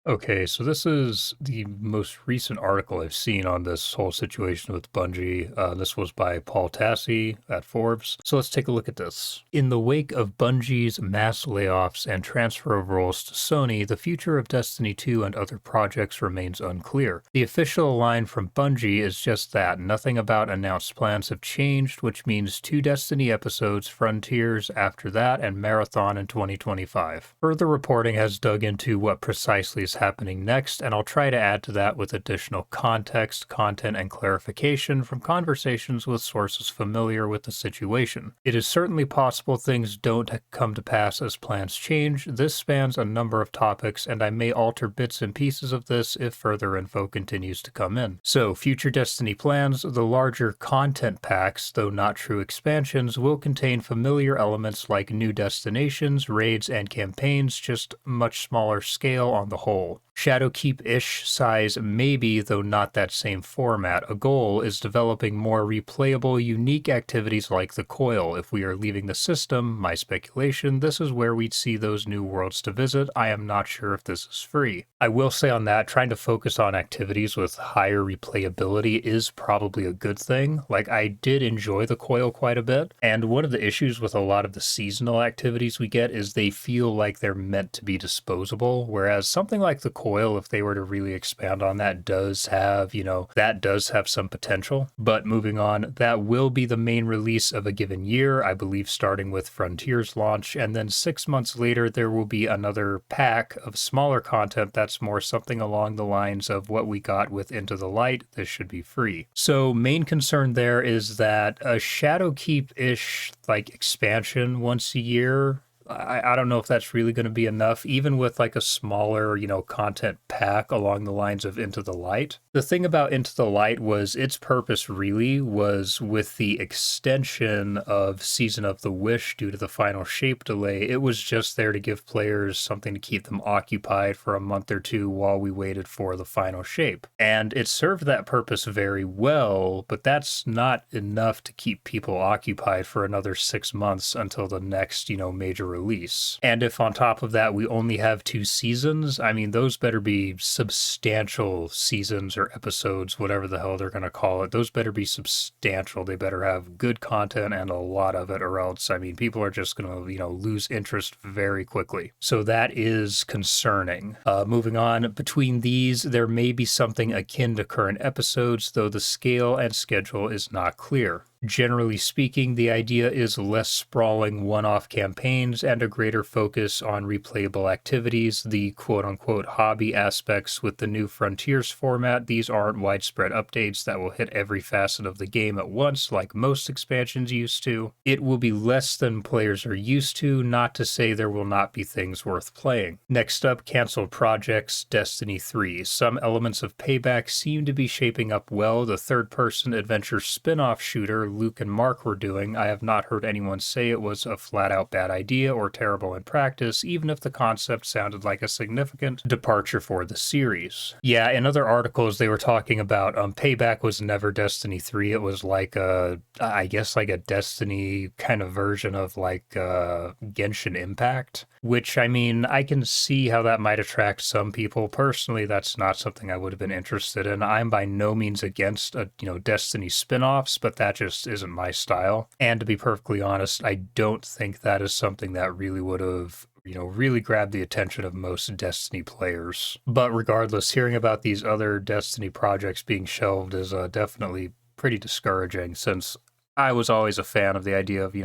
Okay, so this is the most recent article I've seen on this whole situation with Bungie. This was by Paul Tassi at Forbes. So let's take a look at this. In the wake of Bungie's mass layoffs and transfer of roles to Sony, the future of Destiny 2 and other projects remains unclear. The official line from Bungie is just that. Nothing about announced plans have changed, which means 2 Destiny episodes, Frontiers after that, and Marathon in 2025. Further reporting has dug into what precisely is happening next, and I'll try to add to that with additional context, content, and clarification from conversations with sources familiar with the situation. It is certainly possible things don't come to pass as plans change. This spans a number of topics, and I may alter bits and pieces of this if further info continues to come in. So, future Destiny plans, the larger content packs, though not true expansions, will contain familiar elements like new destinations, raids, and campaigns, just much smaller scale on the whole. Shadowkeep-ish size maybe, though not that same format. A goal is developing more replayable, unique activities like the Coil. If we are leaving the system, my speculation, this is where we'd see those new worlds to visit. I am not sure if this is free. I will say on that, trying to focus on activities with higher replayability is probably a good thing. Like, I did enjoy the Coil quite a bit, and one of the issues with a lot of the seasonal activities we get is they feel like they're meant to be disposable, whereas something like the Coil, if they were to really expand on that, does have, that does have some potential. But moving on, that will be the main release of a given year, I believe starting with Frontiers launch, and then 6 months later there will be another pack of smaller content that's more something along the lines of what we got with Into the Light. This should be free. So main concern there is that a Shadowkeep-ish expansion once a year, I don't know if that's really going to be enough, even with like a smaller, content pack along the lines of Into the Light. The thing about Into the Light was its purpose really was with the extension of Season of the Wish due to the final shape delay. It was just there to give players something to keep them occupied for a month or two while we waited for the final shape. And it served that purpose very well, but that's not enough to keep people occupied for another 6 months until the next, major release. And if on top of that we only have 2 seasons, I mean, those better be substantial seasons or episodes, whatever the hell they're going to call it. Those better be substantial. They better have good content and a lot of it, or else, I mean, people are just going to, lose interest very quickly. So that is concerning. Moving on, between these, there may be something akin to current episodes, though the scale and schedule is not clear. Generally speaking, the idea is less sprawling one-off campaigns and a greater focus on replayable activities, the quote-unquote hobby aspects with the new Frontiers format. These aren't widespread updates that will hit every facet of the game at once like most expansions used to. It will be less than players are used to, not to say there will not be things worth playing. Next up, canceled projects, Destiny 3. Some elements of Payback seem to be shaping up well. The third-person adventure spin-off shooter Luke and Mark were doing, I have not heard anyone say it was a flat-out bad idea or terrible in practice, even if the concept sounded like a significant departure for the series. Yeah, in other articles they were talking about Payback was never Destiny 3. It was like I guess like a Destiny kind of version of Genshin Impact, which, I mean, I can see how that might attract some people. Personally, that's not something I would have been interested in. I'm by no means against Destiny spin-offs, but that just isn't my style. And to be perfectly honest, I don't think that is something that really would have really grabbed the attention of most Destiny players. But regardless, hearing about these other Destiny projects being shelved is definitely pretty discouraging, since I was always a fan of the idea of,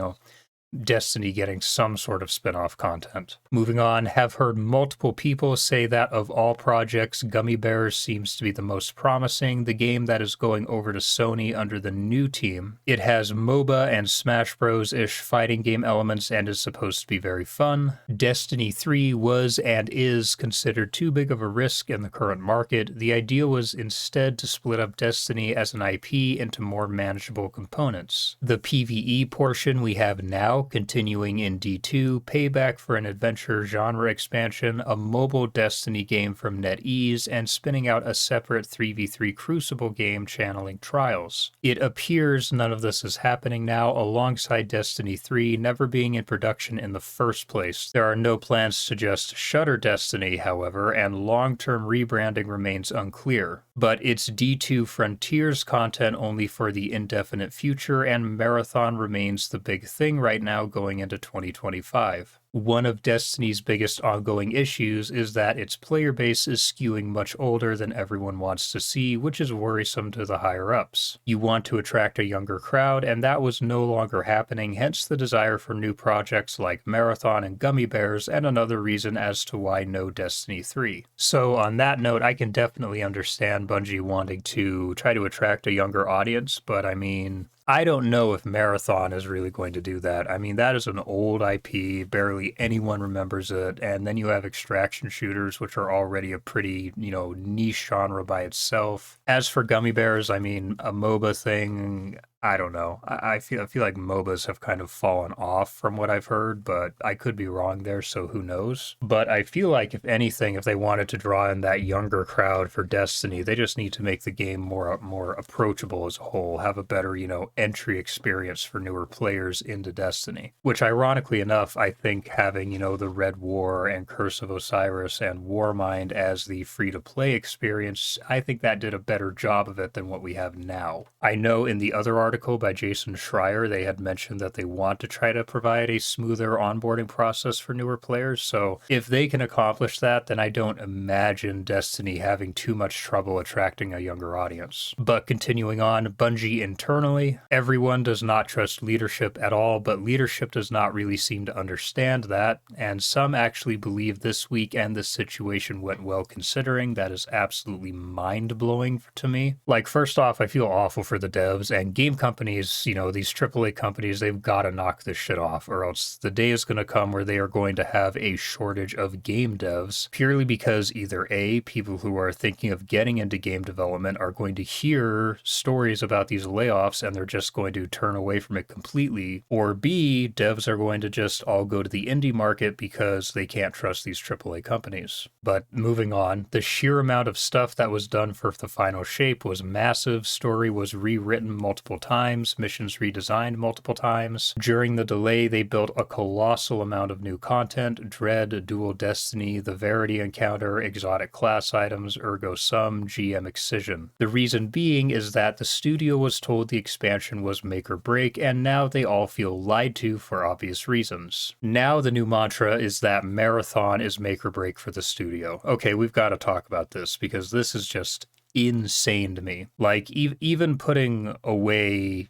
Destiny getting some sort of spin-off content. Moving on, have heard multiple people say that of all projects, Gummy Bears seems to be the most promising, the game that is going over to Sony under the new team. It has MOBA and Smash Bros-ish fighting game elements and is supposed to be very fun. Destiny 3 was and is considered too big of a risk in the current market. The idea was instead to split up Destiny as an IP into more manageable components. The PvE portion we have now continuing in D2, Payback for an adventure genre expansion, a mobile Destiny game from NetEase, and spinning out a separate 3v3 Crucible game channeling Trials. It appears none of this is happening now, alongside Destiny 3 never being in production in the first place. There are no plans to just shutter Destiny, however, and long-term rebranding remains unclear. But it's D2 Frontiers content only for the indefinite future, and Marathon remains the big thing right now going into 2025. One of Destiny's biggest ongoing issues is that its player base is skewing much older than everyone wants to see, which is worrisome to the higher-ups. You want to attract a younger crowd, and that was no longer happening, hence the desire for new projects like Marathon and Gummy Bears, and another reason as to why no Destiny 3. So on that note, I can definitely understand Bungie wanting to try to attract a younger audience, but I mean, I don't know if Marathon is really going to do that. I mean, that is an old IP, barely anyone remembers it, and then you have extraction shooters, which are already a pretty, niche genre by itself. As for Gummy Bears, I mean, a MOBA thing, I don't know. I feel like MOBAs have kind of fallen off from what I've heard, but I could be wrong there, so who knows? But I feel like if anything, if they wanted to draw in that younger crowd for Destiny, they just need to make the game more approachable as a whole, have a better, entry experience for newer players into Destiny. Which ironically enough, I think having, the Red War and Curse of Osiris and Warmind as the free-to-play experience, I think that did a better job of it than what we have now. I know in the other article by Jason Schreier, they had mentioned that they want to try to provide a smoother onboarding process for newer players. So if they can accomplish that, then I don't imagine Destiny having too much trouble attracting a younger audience. But continuing on, Bungie internally, everyone does not trust leadership at all, but leadership does not really seem to understand that. And some actually believe this week and this situation went well considering. That is absolutely mind-blowing to me. Like, first off, I feel awful for the devs and game companies, these AAA companies, they've got to knock this shit off, or else the day is going to come where they are going to have a shortage of game devs, purely because either A, people who are thinking of getting into game development are going to hear stories about these layoffs and they're just going to turn away from it completely, or B, devs are going to just all go to the indie market because they can't trust these AAA companies. But moving on, the sheer amount of stuff that was done for the final shape was massive. Story was rewritten multiple times, missions redesigned multiple times. During the delay, they built a colossal amount of new content: Dread, Dual Destiny, the Verity Encounter, exotic class items, Ergo Sum, GM Excision. The reason being is that the studio was told the expansion was make or break, and now they all feel lied to for obvious reasons. Now the new mantra is that Marathon is make or break for the studio. Okay, we've got to talk about this because this is just insane to me. Like, even putting away,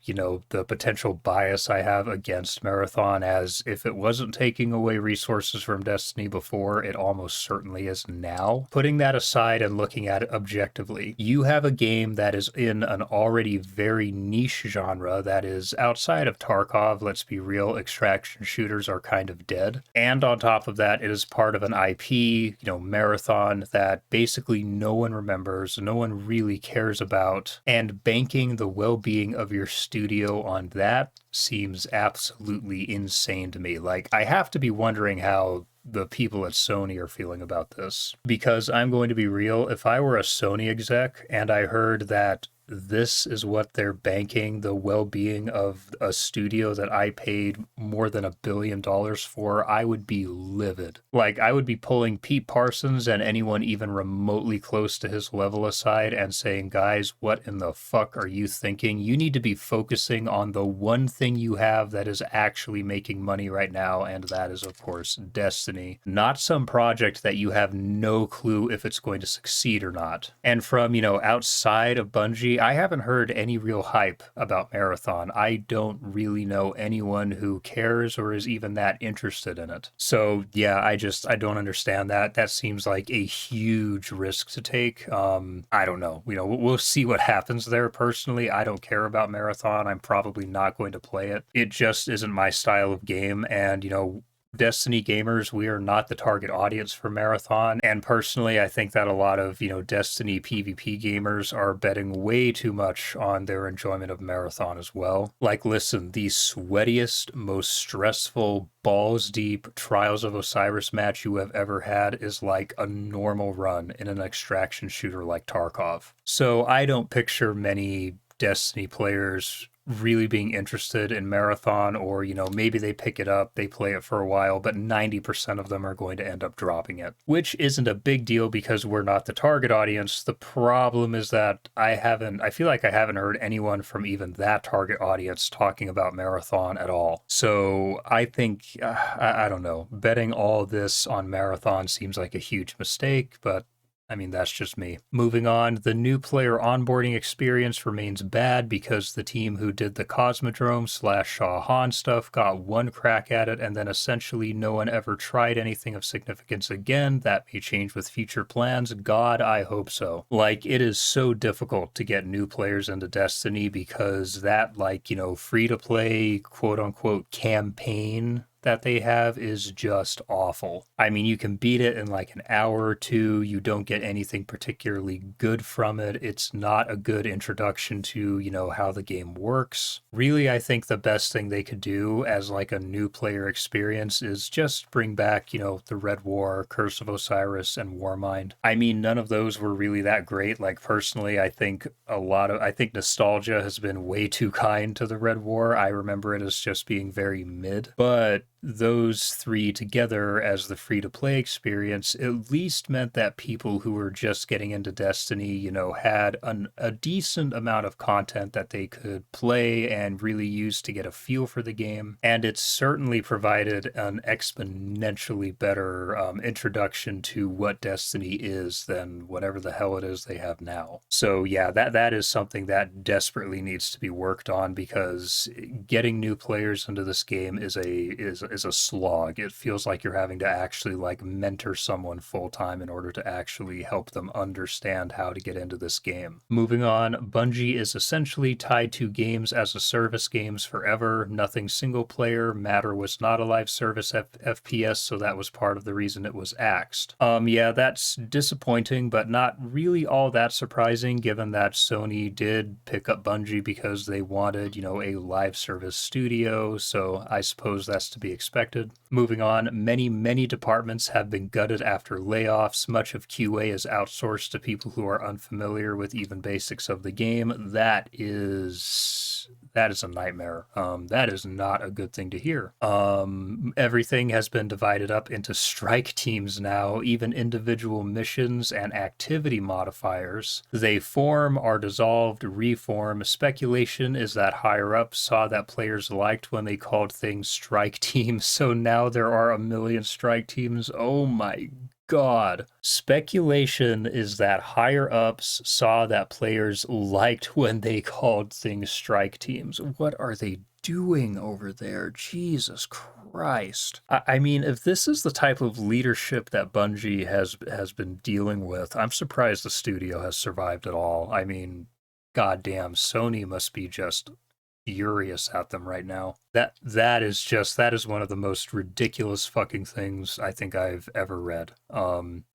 the potential bias I have against Marathon, as if it wasn't taking away resources from Destiny before, it almost certainly is now. Putting that aside and looking at it objectively, you have a game that is in an already very niche genre that is outside of Tarkov. Let's be real, extraction shooters are kind of dead. And on top of that, it is part of an IP, Marathon, that basically no one remembers, no one really cares about, and banking the well-being of your studio on that seems absolutely insane to me. Like, I have to be wondering how the people at Sony are feeling about this, because I'm going to be real, if I were a Sony exec and I heard that this is what they're banking the well-being of a studio that I paid more than $1 billion for, I would be livid. Like, I would be pulling Pete Parsons and anyone even remotely close to his level aside and saying, guys, what in the fuck are you thinking? You need to be focusing on the one thing you have that is actually making money right now, and that is, of course, Destiny. Not some project that you have no clue if it's going to succeed or not. And from, outside of Bungie, I haven't heard any real hype about Marathon. I don't really know anyone who cares or is even that interested in it. So yeah, I don't understand that. That seems like a huge risk to take. I don't know. We'll see what happens there. Personally, I don't care about Marathon. I'm probably not going to play it. It just isn't my style of game. And, Destiny gamers, we are not the target audience for Marathon. And personally, I think that a lot of, Destiny PvP gamers are betting way too much on their enjoyment of Marathon as well. Like, listen, the sweatiest, most stressful, balls deep Trials of Osiris match you have ever had is like a normal run in an extraction shooter like Tarkov. So I don't picture many Destiny players really being interested in Marathon, or maybe they pick it up, they play it for a while, but 90% of them are going to end up dropping it, which isn't a big deal because we're not the target audience. The problem is that I feel like I haven't heard anyone from even that target audience talking about Marathon at all. So I think I don't know, betting all this on Marathon seems like a huge mistake, but I mean, that's just me. Moving on, the new player onboarding experience remains bad because the team who did the Cosmodrome / Shah Han stuff got one crack at it, and then essentially no one ever tried anything of significance again. That may change with future plans. God, I hope so. Like, it is so difficult to get new players into Destiny because that, free to play, quote unquote, campaign that they have is just awful. I mean, you can beat it in like an hour or two. You don't get anything particularly good from it. It's not a good introduction to, how the game works. Really, I think the best thing they could do as like a new player experience is just bring back, the Red War, Curse of Osiris, and Warmind. I mean, none of those were really that great. Like, personally, I think nostalgia has been way too kind to the Red War. I remember it as just being very mid, but those three together as the free-to-play experience at least meant that people who were just getting into Destiny, had a decent amount of content that they could play and really use to get a feel for the game. And it certainly provided an exponentially better introduction to what Destiny is than whatever the hell it is they have now. So yeah, that is something that desperately needs to be worked on, because getting new players into this game is a slog. It feels like you're having to actually like mentor someone full time in order to actually help them understand how to get into this game. Moving on, Bungie is essentially tied to games as a service games forever. Nothing single player. Matter was not a live service FPS, so that was part of the reason it was axed. Yeah, that's disappointing, but not really all that surprising given that Sony did pick up Bungie because they wanted, a live service studio, so I suppose that's to be expected. Moving on, many departments have been gutted after layoffs. Much of QA is outsourced to people who are unfamiliar with even basics of the game. That is a nightmare. That is not a good thing to hear. Everything has been divided up into strike teams now, even individual missions and activity modifiers. They form, are dissolved, reform. Speculation is that higher up saw that players liked when they called things strike teams, so now there are a million strike teams. Oh my God. Speculation is that higher ups saw that players liked when they called things strike teams. What are they doing over there? Jesus Christ. I mean, if this is the type of leadership that Bungie has been dealing with, I'm surprised the studio has survived at all. I mean, goddamn, Sony must be just furious at them right now. That is one of the most ridiculous fucking things I think I've ever read.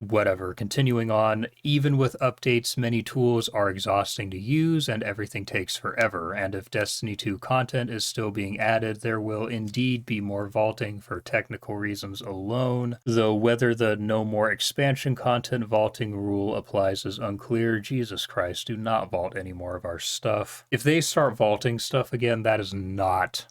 Whatever. Continuing on, even with updates, many tools are exhausting to use and everything takes forever. And if Destiny 2 content is still being added, there will indeed be more vaulting for technical reasons alone. Though whether the no more expansion content vaulting rule applies is unclear. Jesus Christ, do not vault any more of our stuff. If they start vaulting stuff again, that is not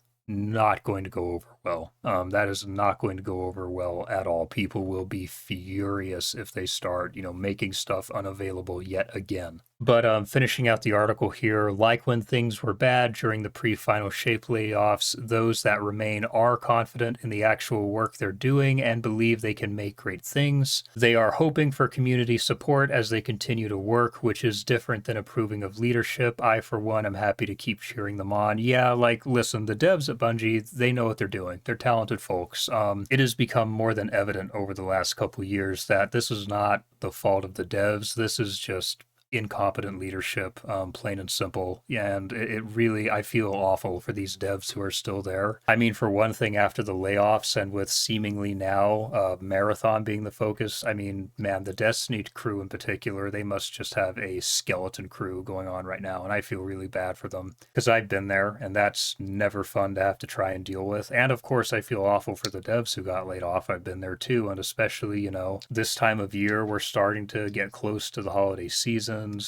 going to go over well. That is not going to go over well at all. People will be furious if they start, making stuff unavailable yet again. But finishing out the article here, like when things were bad during the pre-final shape layoffs, those that remain are confident in the actual work they're doing and believe they can make great things. They are hoping for community support as they continue to work, which is different than approving of leadership. I, for one, am happy to keep cheering them on. Yeah, listen, the devs at Bungie, they know what they're doing. They're talented folks. It has become more than evident over the last couple years that this is not the fault of the devs. This is just incompetent leadership, plain and simple. And it really, I feel awful for these devs who are still there. I mean, for one thing, after the layoffs and with seemingly now Marathon being the focus, I mean, man, the Destiny crew in particular, they must just have a skeleton crew going on right now. And I feel really bad for them because I've been there and that's never fun to have to try and deal with. And of course, I feel awful for the devs who got laid off. I've been there too. And especially, this time of year, we're starting to get close to the holiday season.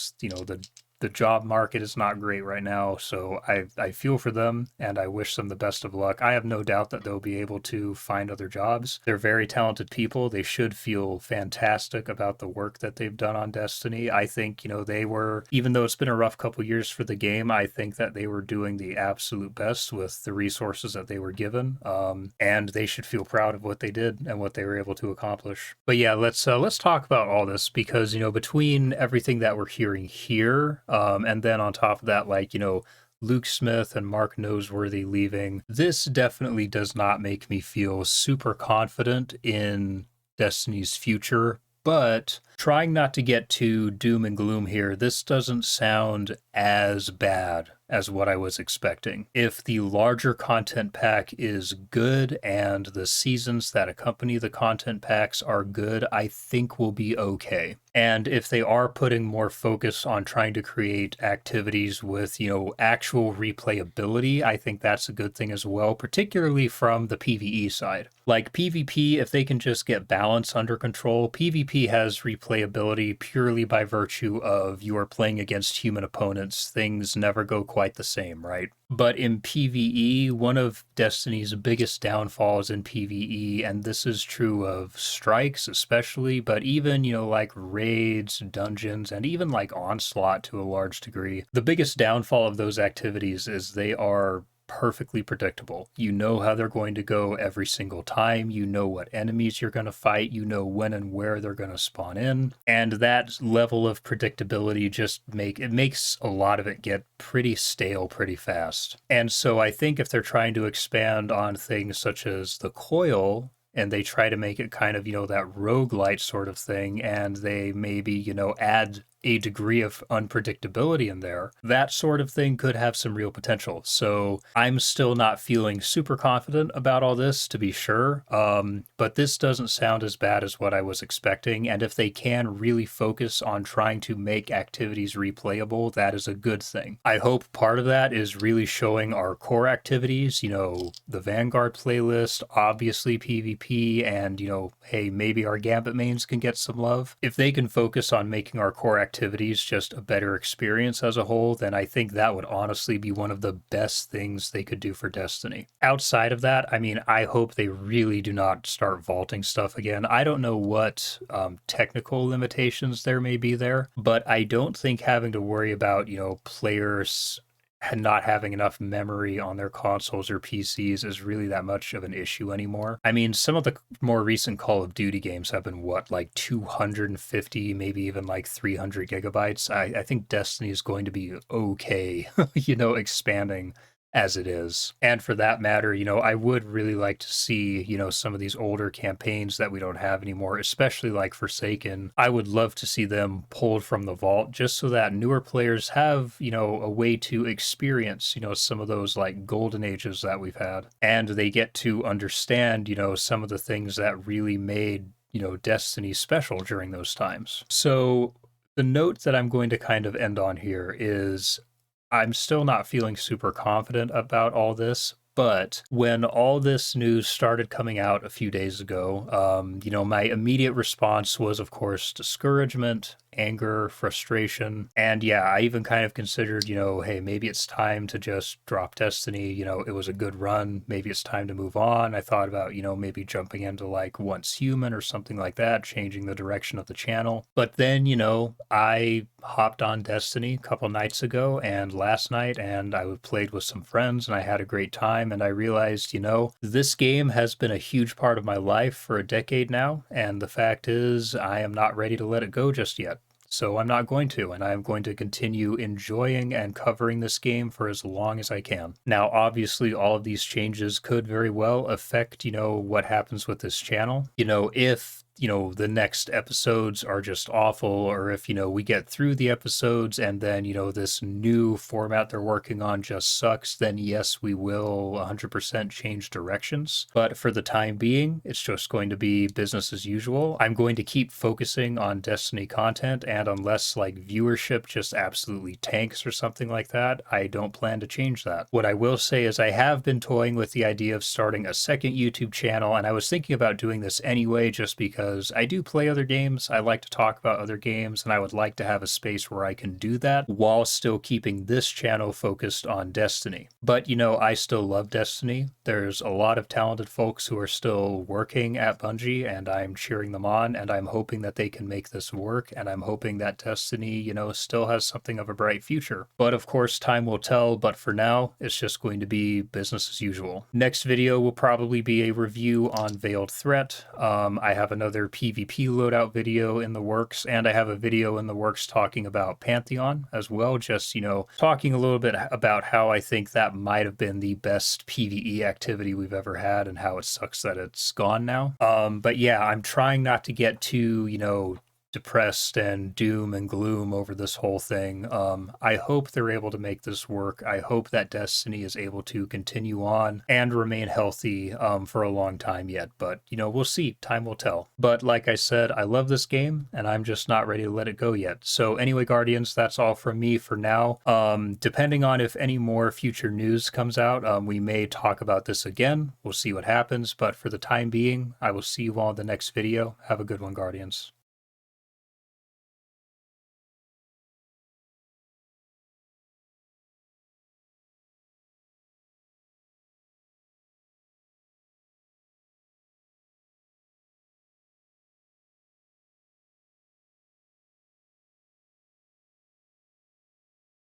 The job market is not great right now, so I feel for them and I wish them the best of luck. I have no doubt that they'll be able to find other jobs. They're very talented people. They should feel fantastic about the work that they've done on Destiny. I think, they were, even though it's been a rough couple years for the game, I think that they were doing the absolute best with the resources that they were given. And they should feel proud of what they did and what they were able to accomplish. But yeah, let's talk about all this because, between everything that we're hearing here, and then on top of that, Luke Smith and Mark Noseworthy leaving, this definitely does not make me feel super confident in Destiny's future. But trying not to get too doom and gloom here, this doesn't sound as bad as what I was expecting. If the larger content pack is good and the seasons that accompany the content packs are good, I think we'll be okay. And if they are putting more focus on trying to create activities with, actual replayability, I think that's a good thing as well, particularly from the PvE side. Like PvP, if they can just get balance under control, PvP has replayability purely by virtue of you are playing against human opponents. Things never go quite the same, right? But in PvE, one of Destiny's biggest downfalls in PvE, and this is true of strikes especially, but even, like raids, dungeons, and even like Onslaught to a large degree, the biggest downfall of those activities is they are perfectly predictable. You know how they're going to go every single time. You know what enemies you're going to fight. You know when and where they're going to spawn in. And that level of predictability makes a lot of it get pretty stale pretty fast. And so I think if they're trying to expand on things such as the coil, and they try to make it kind of, that roguelite sort of thing, and they maybe, add a degree of unpredictability in there, that sort of thing could have some real potential. So I'm still not feeling super confident about all this, to be sure. But this doesn't sound as bad as what I was expecting. And if they can really focus on trying to make activities replayable, that is a good thing. I hope part of that is really showing our core activities, the Vanguard playlist, obviously PvP, and, hey, maybe our Gambit mains can get some love. If they can focus on making our core activities just a better experience as a whole, then I think that would honestly be one of the best things they could do for Destiny. Outside of that, I mean, I hope they really do not start vaulting stuff again. I don't know what technical limitations there may be there, but I don't think having to worry about, players and not having enough memory on their consoles or PCs is really that much of an issue anymore. I mean, some of the more recent Call of Duty games have been, like 250, maybe even like 300 gigabytes. I think Destiny is going to be okay, expanding as it is. And for that matter, I would really like to see, some of these older campaigns that we don't have anymore, especially like Forsaken. I would love to see them pulled from the vault just so that newer players have, a way to experience, some of those like golden ages that we've had. And they get to understand, some of the things that really made, Destiny special during those times. So the note that I'm going to kind of end on here is I'm still not feeling super confident about all this, but when all this news started coming out a few days ago, my immediate response was, of course, discouragement, anger, frustration. And yeah, I even kind of considered, hey, maybe it's time to just drop Destiny. It was a good run. Maybe it's time to move on. I thought about, maybe jumping into like Once Human or something like that, changing the direction of the channel. But then, I hopped on Destiny a couple nights ago and last night, and I played with some friends and I had a great time. And I realized, this game has been a huge part of my life for a decade now. And the fact is, I am not ready to let it go just yet. So I'm not going to, and I'm going to continue enjoying and covering this game for as long as I can. Now, obviously, all of these changes could very well affect, what happens with this channel. If the next episodes are just awful, or if, we get through the episodes and then, this new format they're working on just sucks, then yes, we will 100% change directions. But for the time being, it's just going to be business as usual. I'm going to keep focusing on Destiny content, and unless like viewership just absolutely tanks or something like that, I don't plan to change that. What I will say is I have been toying with the idea of starting a second YouTube channel, and I was thinking about doing this anyway just because I do play other games. I like to talk about other games, and I would like to have a space where I can do that while still keeping this channel focused on Destiny. But I still love Destiny. There's a lot of talented folks who are still working at Bungie, and I'm cheering them on, and I'm hoping that they can make this work, and I'm hoping that Destiny, still has something of a bright future. But of course, time will tell, but for now, it's just going to be business as usual. Next video will probably be a review on Veiled Threat. I have another PvP loadout video in the works, and I have a video in the works talking about Pantheon as well, just, talking a little bit about how I think that might have been the best PvE activity we've ever had and how it sucks that it's gone now. But yeah, I'm trying not to get too, depressed and doom and gloom over this whole thing. I hope they're able to make this work. I hope that Destiny is able to continue on and remain healthy for a long time yet. But, we'll see. Time will tell. But like I said, I love this game, and I'm just not ready to let it go yet. So anyway, Guardians, that's all from me for now. Depending on if any more future news comes out, we may talk about this again. We'll see what happens. But for the time being, I will see you all in the next video. Have a good one, Guardians.